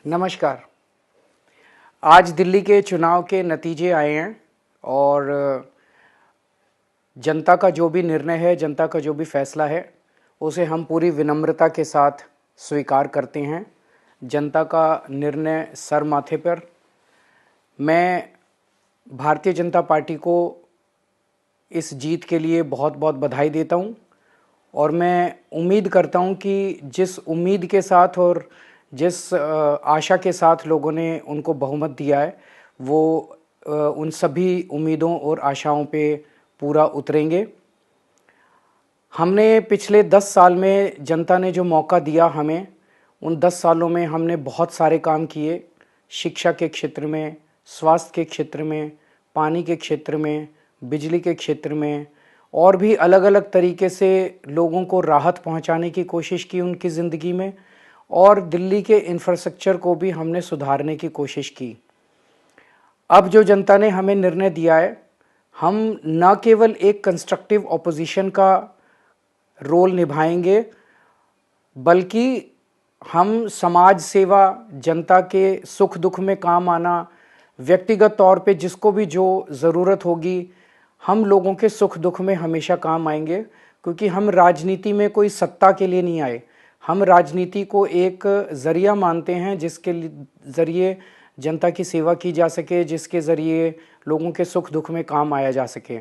नमस्कार। आज दिल्ली के चुनाव के नतीजे आए हैं और जनता का जो भी निर्णय है, जनता का जो भी फैसला है, उसे हम पूरी विनम्रता के साथ स्वीकार करते हैं। जनता का निर्णय सर माथे पर। मैं भारतीय जनता पार्टी को इस जीत के लिए बहुत बहुत बधाई देता हूं और मैं उम्मीद करता हूं कि जिस उम्मीद के साथ और जिस आशा के साथ लोगों ने उनको बहुमत दिया है, वो उन सभी उम्मीदों और आशाओं पे पूरा उतरेंगे। हमने पिछले 10 साल में जनता ने जो मौका दिया हमें, उन 10 सालों में हमने बहुत सारे काम किए। शिक्षा के क्षेत्र में, स्वास्थ्य के क्षेत्र में, पानी के क्षेत्र में, बिजली के क्षेत्र में और भी अलग अलग तरीके से लोगों को राहत पहुंचाने की कोशिश की उनकी ज़िंदगी में, और दिल्ली के इंफ्रास्ट्रक्चर को भी हमने सुधारने की कोशिश की। अब जो जनता ने हमें निर्णय दिया है, हम न केवल एक कंस्ट्रक्टिव ऑपोजिशन का रोल निभाएंगे, बल्कि हम समाज सेवा, जनता के सुख दुख में काम आना, व्यक्तिगत तौर पे जिसको भी जो ज़रूरत होगी, हम लोगों के सुख दुख में हमेशा काम आएंगे। क्योंकि हम राजनीति में कोई सत्ता के लिए नहीं आए, हम राजनीति को एक ज़रिया मानते हैं जिसके ज़रिए जनता की सेवा की जा सके, जिसके ज़रिए लोगों के सुख दुख में काम आया जा सके।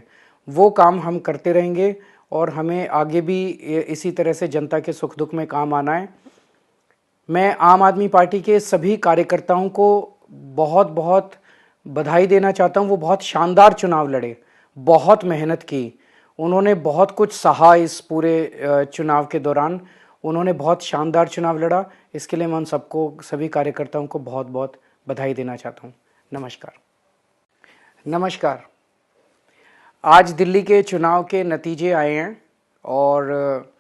वो काम हम करते रहेंगे और हमें आगे भी इसी तरह से जनता के सुख दुख में काम आना है। मैं आम आदमी पार्टी के सभी कार्यकर्ताओं को बहुत बहुत बधाई देना चाहता हूं। वो बहुत शानदार चुनाव लड़े, बहुत मेहनत की, उन्होंने बहुत कुछ सहा इस पूरे चुनाव के दौरान। उन्होंने बहुत शानदार चुनाव लड़ा। इसके लिए मैं उन सबको, सभी कार्यकर्ताओं को बहुत बहुत बधाई देना चाहता हूं। नमस्कार। आज दिल्ली के चुनाव के नतीजे आए हैं और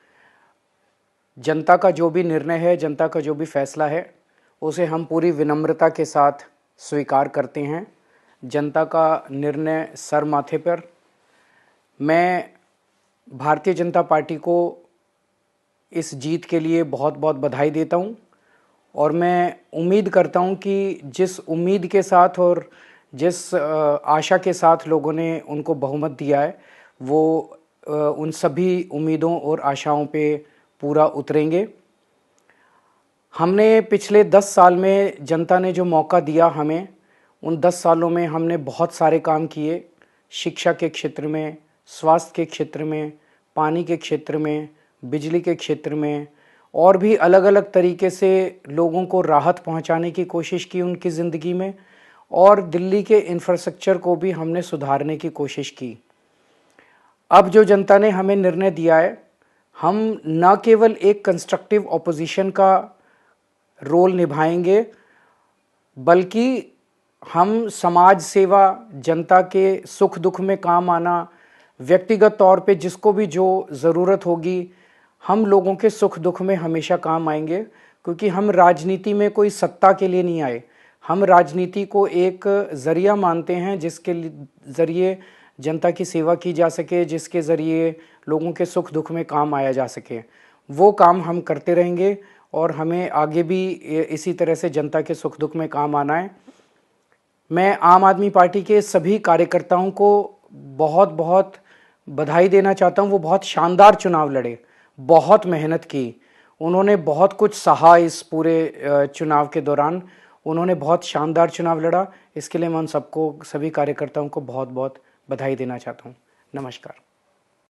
जनता का जो भी निर्णय है, जनता का जो भी फैसला है, उसे हम पूरी विनम्रता के साथ स्वीकार करते हैं। जनता का निर्णय सर माथे पर। मैं भारतीय जनता पार्टी को इस जीत के लिए बहुत बहुत बधाई देता हूं और मैं उम्मीद करता हूं कि जिस उम्मीद के साथ और जिस आशा के साथ लोगों ने उनको बहुमत दिया है, वो उन सभी उम्मीदों और आशाओं पे पूरा उतरेंगे। हमने पिछले 10 साल में जनता ने जो मौका दिया हमें, उन 10 सालों में हमने बहुत सारे काम किए। शिक्षा के क्षेत्र में, स्वास्थ्य के क्षेत्र में, पानी के क्षेत्र में, बिजली के क्षेत्र में और भी अलग अलग तरीके से लोगों को राहत पहुंचाने की कोशिश की उनकी ज़िंदगी में, और दिल्ली के इंफ्रास्ट्रक्चर को भी हमने सुधारने की कोशिश की। अब जो जनता ने हमें निर्णय दिया है, हम न केवल एक कंस्ट्रक्टिव ऑपोजिशन का रोल निभाएंगे, बल्कि हम समाज सेवा, जनता के सुख दुख में काम आना, व्यक्तिगत तौर पे जिसको भी जो ज़रूरत होगी, हम लोगों के सुख दुख में हमेशा काम आएंगे। क्योंकि हम राजनीति में कोई सत्ता के लिए नहीं आए, हम राजनीति को एक ज़रिया मानते हैं जिसके ज़रिए जनता की सेवा की जा सके, जिसके ज़रिए लोगों के सुख दुख में काम आया जा सके। वो काम हम करते रहेंगे और हमें आगे भी इसी तरह से जनता के सुख दुख में काम आना है। मैं आम आदमी पार्टी के सभी कार्यकर्ताओं को बहुत बहुत बधाई देना चाहता हूं। वो बहुत शानदार चुनाव लड़े, बहुत मेहनत की, उन्होंने बहुत कुछ सहा इस पूरे चुनाव के दौरान। उन्होंने बहुत शानदार चुनाव लड़ा। इसके लिए मैं उन सबको, सभी कार्यकर्ताओं को बहुत बहुत बधाई देना चाहता हूं। नमस्कार।